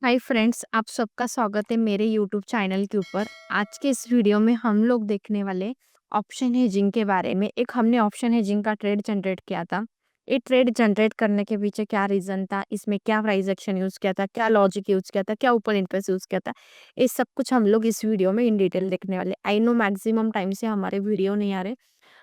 Hi friends, आप सबका स्वागत है मेरे यूट्यूब चैनल के ऊपर। आज के इस वीडियो में हम लोग देखने वाले ऑप्शन हेजिंग के बारे में। एक हमने ऑप्शन हेजिंग का ट्रेड जनरेट किया था। ये ट्रेड जनरेट करने के पीछे क्या रीज़न था, इसमें क्या प्राइस एक्शन यूज़ किया था, क्या लॉजिक यूज़ किया था, क्या ओपन इंटरेस्ट यूज़ किया था, ये सब कुछ हम लोग इस वीडियो में इन डिटेल देखने वाले। आई नो मैक्सिमम टाइम से हमारे वीडियो नहीं आ रहे,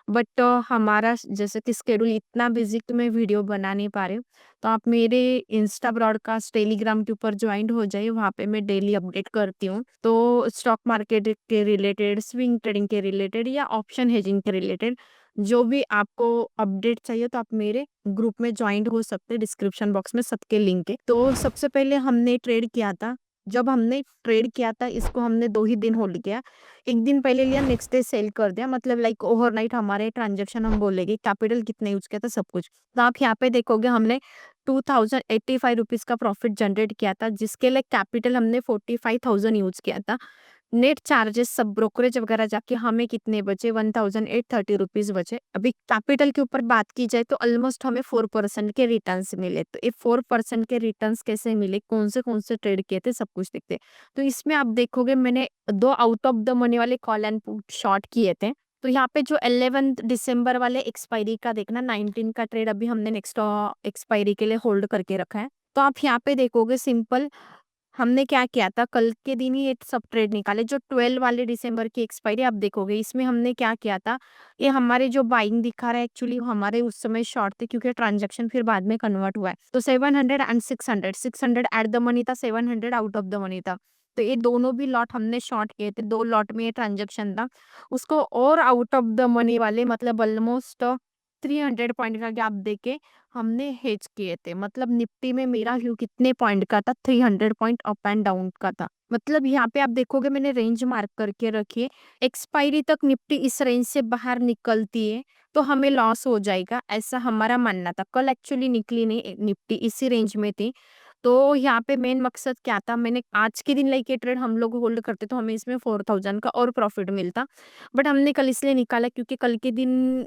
बट हमारा जैसे कि स्केड्यूल इतना बिजी कि मैं वीडियो बना नहीं पा रही हूँ। तो आप मेरे इंस्टा ब्रॉडकास्ट टेलीग्राम के ऊपर ज्वाइन हो जाइए, वहाँ पे मैं डेली अपडेट करती हूँ। तो स्टॉक मार्केट के रिलेटेड, स्विंग ट्रेडिंग के रिलेटेड या ऑप्शन हेजिंग के रिलेटेड जो भी आपको अपडेट चाहिए तो आप मेरे ग्रुप में ज्वाइन हो सकते हैं। डिस्क्रिप्शन बॉक्स में सबके लिंक है। तो सबसे पहले हमने ट्रेड किया था। जब हमने ट्रेड किया था, इसको हमने 2 ही दिन होल्ड किया। 1 दिन पहले लिया, नेक्स्ट डे सेल कर दिया। मतलब लाइक ओवरनाइट हमारे ट्रांज़ैक्शन हम बोलेंगे कैपिटल कितने यूज़ किया था सब कुछ। तो आप यहाँ पे देखोगे हमने ₹2085 का प्रॉफिट जनरेट किया था, जिसके लिए कैपिटल हमने 45,000 यूज़ किया था। नेट चार्जेस सब ब्रोकरेज वगैरह जाके हमें कितने बचे, ₹1830 बचे। अभी कैपिटल के ऊपर बात की जाए तो ऑलमोस्ट हमें 4% के रिटर्न्स मिले। तो ये 4% के रिटर्न्स कैसे मिले, कौन से ट्रेड किए थे, सब कुछ देखते हैं। तो इसमें आप देखोगे मैंने 2 आउट ऑफ द मनी वाले कॉल एंड पुट शॉर्ट किए थे। तो यहाँ पे जो 11 दिसंबर वाले एक्सपायरी का देखना, 19 का ट्रेड अभी हमने नेक्स्ट एक्सपायरी के लिए होल्ड करके रखा है। तो आप यहाँ पे देखोगे सिंपल हमने क्या किया था, कल के दिन ही ये सब ट्रेड निकाले। जो 12 वाले दिसंबर की एक्सपायरी आप देखोगे, इसमें हमने क्या किया था, ये हमारे जो बाइंग दिखा रहा है एक्चुअली हमारे उस समय शॉर्ट थे, क्योंकि ट्रांजैक्शन फिर बाद में कन्वर्ट हुआ है। तो 700 एंड 600 एट द मनी था, 700 आउट ऑफ द मनी था। तो ये दोनों भी लॉट हमने शॉर्ट किए थे। 2 लॉट में ये ट्रांजैक्शन था। उसको और आउट ऑफ द मनी वाले मतलब ऑलमोस्ट 300 पॉइंट का गैप देके हमने हेज किए थे। मतलब निफ्टी में मेरा व्यू कितने पॉइंट का था, 300 पॉइंट अप एंड डाउन का था। मतलब यहाँ पे आप देखोगे मैंने रेंज मार्क करके रखी है। एक्सपायरी तक निफ्टी इस रेंज से बाहर निकलती है तो हमें लॉस हो जाएगा, ऐसा हमारा मानना था। कल एक्चुअली निकली नहीं, निफ्टी इसी रेंज में थी। तो यहाँ पे मेन मकसद क्या था, मैंने आज के दिन लाइक ये ट्रेड हम लोग होल्ड करते तो हमें इसमें 4000 का और प्रॉफिट मिलता। बट हमने कल इसलिए निकाला क्योंकि कल के दिन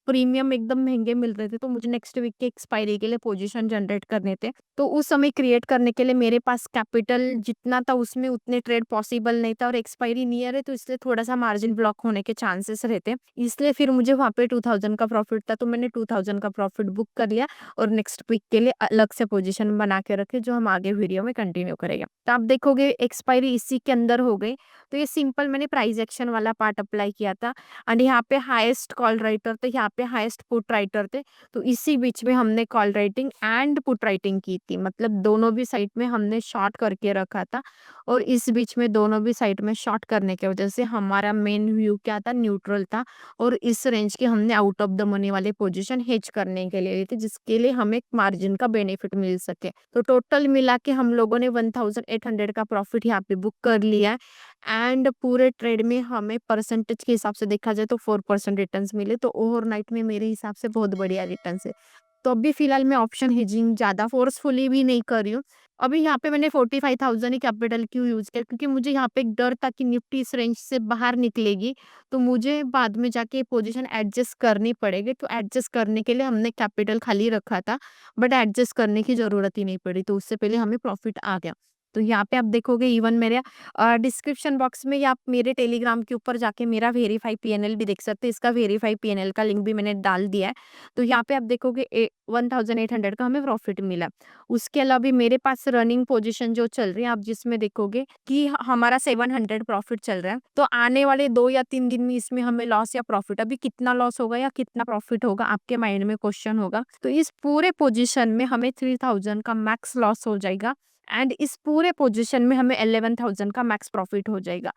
प्रीमियम एकदम महंगे मिल रहे थे, तो मुझे नेक्स्ट वीक के एक्सपायरी के लिए पोजीशन जनरेट करने थे। तो उस समय क्रिएट करने के लिए मेरे पास कैपिटल जितना था उसमें उतने ट्रेड पॉसिबल नहीं था, और एक्सपायरी नियर है तो इसलिए थोड़ा-सा मार्जिन ब्लॉक होने के चांसेस रहते। इसलिए फिर मुझे वहाँ पे 2000 का प्रॉफिट था, तो मैंने 2000 का प्रॉफिट बुक कर लिया और नेक्स्ट वीक के लिए अलग से पोजीशन बना के रखे, जो हम आगे वीडियो में कंटिन्यू करेंगे। तो आप देखोगे एक्सपायरी इसी के अंदर हो गई। तो ये सिंपल मैंने प्राइस एक्शन वाला पार्ट अप्लाई किया था। एंड यहाँ पे हाईएस्ट कॉल राइटर थे, यहाँ पे हाईएस्ट पुट राइटर थे। तो इसी बीच में हमने call writing and put writing की थी। मतलब दोनों भी साइड में हमने शॉर्ट करके रखा था, और इस बीच में दोनों भी साइड में शॉर्ट करने की वजह से हमारा मेन व्यू क्या था, न्यूट्रल था। और इस रेंज के हमने आउट ऑफ द मनी वाले पोजीशन हेज करने के लिए लिए थे, जिसके लिए हमें मार्जिन का बेनिफिट मिल सके। तो टोटल मिला के हम लोगों ने 1800 का प्रॉफिट यहाँ पे बुक कर लिया है। एंड पूरे ट्रेड में हमें परसेंटेज के हिसाब से देखा जाए तो 4% रिटर्न्स मिले, तो ओवरनाइट में मेरे हिसाब से बहुत बढ़िया रिटर्न्स है। तो अभी फिलहाल मैं ऑप्शन हेजिंग ज़्यादा फोर्सफुली भी नहीं कर रही हूँ। अभी यहाँ पे मैंने 45,000 ही कैपिटल क्यों यूज़ किया, क्योंकि मुझे यहाँ पे एक डर था कि निफ्टी इस रेंज से बाहर निकलेगी, तो मुझे बाद में जाके पोजीशन एडजस्ट करनी पड़ेगी। तो एडजस्ट करने के लिए हमने कैपिटल खाली रखा था, बट एडजस्ट करने की ज़रूरत ही नहीं पड़ी, तो उससे पहले हमें प्रॉफिट आ गया। तो यहाँ पे आप देखोगे इवन मेरे डिस्क्रिप्शन बॉक्स में, या आप मेरे टेलीग्राम के ऊपर जाके मेरा वेरीफाई पीएनएल भी देख सकते हैं। इसका वेरीफाई पीएनएल का लिंक भी मैंने डाल दिया है। तो यहाँ पे आप देखोगे 1800 का हमें प्रॉफिट मिला। उसके अलावा भी मेरे पास रनिंग पोजीशन जो चल रही है, आप जिसमें देखोगे कि हमारा 700 प्रॉफिट चल रहा है। तो आने वाले 2 या 3 दिन में इसमें हमें लॉस या प्रॉफिट, अभी कितना लॉस होगा या कितना प्रॉफिट होगा आपके माइंड में क्वेश्चन होगा। तो इस पूरे पोजीशन में हमें 3000 का मैक्स लॉस हो जाएगा, एंड इस पूरे पोजीशन में हमें 11,000 का मैक्स प्रॉफिट हो जाएगा।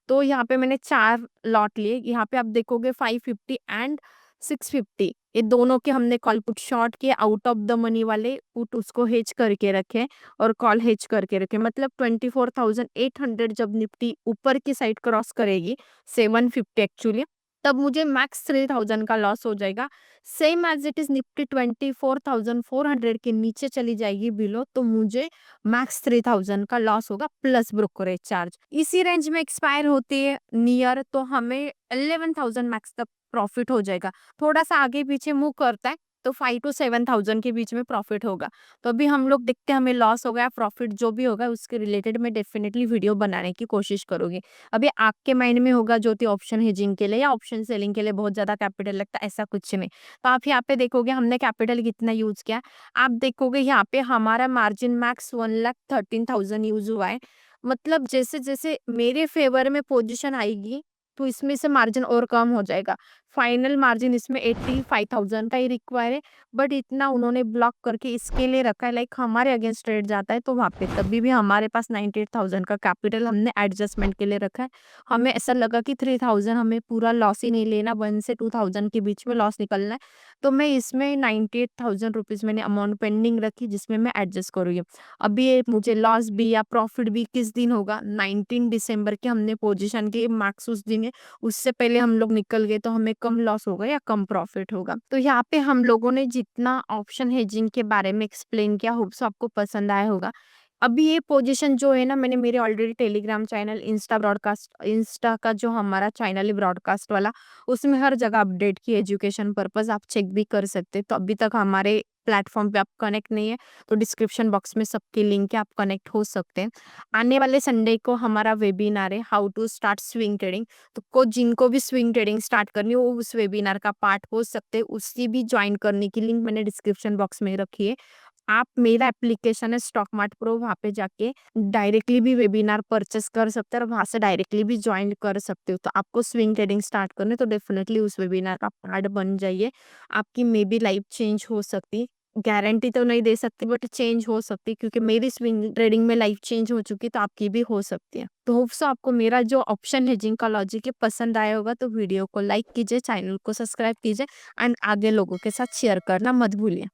तो यहाँ पे मैंने 4 लॉट लिए। यहाँ पे आप देखोगे 550 एंड 650, ये दोनों के हमने कॉल पुट शॉर्ट किए। आउट ऑफ द मनी वाले पुट उसको हेज करके रखे और कॉल हेज करके रखे। मतलब 24,800 जब निफ्टी ऊपर की साइड क्रॉस करेगी, 750 एक्चुअली, तब मुझे मैक्स 3000 का लॉस हो जाएगा। Same as it is Nifty 24,400 के नीचे चली जाएगी बिलो, तो मुझे मैक्स 3000 का लॉस होगा प्लस ब्रोकरेज चार्ज। इसी रेंज में एक्सपायर होती है नियर, तो हमें 11,000 मैक्स तक प्रॉफिट हो जाएगा। थोड़ा सा आगे पीछे मूव करता है तो 5 टू 7,000 के बीच में प्रॉफिट होगा। तो अभी हम लोग देखते हैं हमें लॉस होगा या प्रॉफिट जो भी होगा उसके रिलेटेड मैं डेफिनिटली वीडियो बनाने की कोशिश करूँगी। अभी आपके माइंड में होगा ज्योति ऑप्शन हेजिंग के लिए या ऑप्शन सेलिंग के लिए बहुत ज़्यादा कैपिटल लगता है, ऐसा कुछ नहीं। तो आप यहाँ पे देखोगे हमने कैपिटल कितना यूज़ किया, आप देखोगे यहाँ पे हमारा मार्जिन मैक्स 1,13,000 यूज़ हुआ है। मतलब जैसे-जैसे मेरे फ़ेवर में पोज़ीशन आएगी, तो इसमें से मार्जिन और कम हो जाएगा। फाइनल मार्जिन इसमें 85,000 का ही रिक्वायर है, बट इतना उन्होंने ब्लॉक करके इसके लिए रखा है, लाइक हमारे अगेंस्ट ट्रेड जाता है तो वहाँ पे तभी भी हमारे पास 98,000 का कैपिटल हमने एडजस्टमेंट के लिए रखा है। हमें ऐसा लगा कि 3,000 हमें पूरा लॉस ही नहीं लेना, 1 से 2,000 के बीच में लॉस निकलना है, तो मैं इसमें 98,000 रुपीज़ मैंने अमाउंट पेंडिंग रखी जिसमें मैं एडजस्ट करूँगी। अभी ये मुझे लॉस भी या प्रॉफिट भी किस दिन होगा, 19 दिसंबर की हमने पोजीशन की मैक्स उस दिन है, उससे पहले हम लोग निकल गए तो हमें कम लॉस होगा या कम प्रॉफिट होगा। तो यहाँ पे हम लोगों ने जितना ऑप्शन हेजिंग के बारे में एक्सप्लेन किया, होप सो आपको पसंद आया होगा। अभी ये पोजीशन जो है ना, मैंने मेरे ऑलरेडी टेलीग्राम चैनल, इंस्टा का जो हमारा चैनल है ब्रॉडकास्ट वाला, उसमें हर जगह अपडेट की एजुकेशन पर्पस आप चेक भी कर सकते हैं। तो अभी तक हमारे प्लेटफॉर्म पे आप कनेक्ट नहीं है तो डिस्क्रिप्शन बॉक्स में सबकी लिंक है, आप कनेक्ट हो सकते हैं। आने वाले संडे को हमारा वेबिनार है how to start swing trading, तो जिनको भी स्विंग ट्रेडिंग स्टार्ट करनी हो वो उस वेबिनार का पार्ट हो सकते हैं। उसकी भी ज्वाइन करने की लिंक मैंने डिस्क्रिप्शन बॉक्स में रखी है। आप, मेरा एप्लीकेशन है स्टॉक मार्ट प्रो, वहाँ पे जाके डायरेक्टली भी वेबिनार परचेस कर सकते हैं और वहाँ से डायरेक्टली भी ज्वाइन कर सकते हो। तो आपको स्विंग ट्रेडिंग स्टार्ट करनी है तो डेफिनेटली उस वेबिनार का पार्ट बन जाइए। आपकी मे बी लाइफ चेंज हो सकती है। गारंटी तो नहीं दे सकती बट चेंज हो सकती है, क्योंकि मेरी स्विंग ट्रेडिंग में लाइफ चेंज हो चुकी है, तो आपकी भी हो सकती है। तो होप सो आपको मेरा जो ऑप्शन हेजिंग का लॉजिक है पसंद आया होगा, तो वीडियो को लाइक कीजिए, चैनल को सब्सक्राइब कीजिए एंड आगे लोगों के साथ शेयर करना मत भूलिए।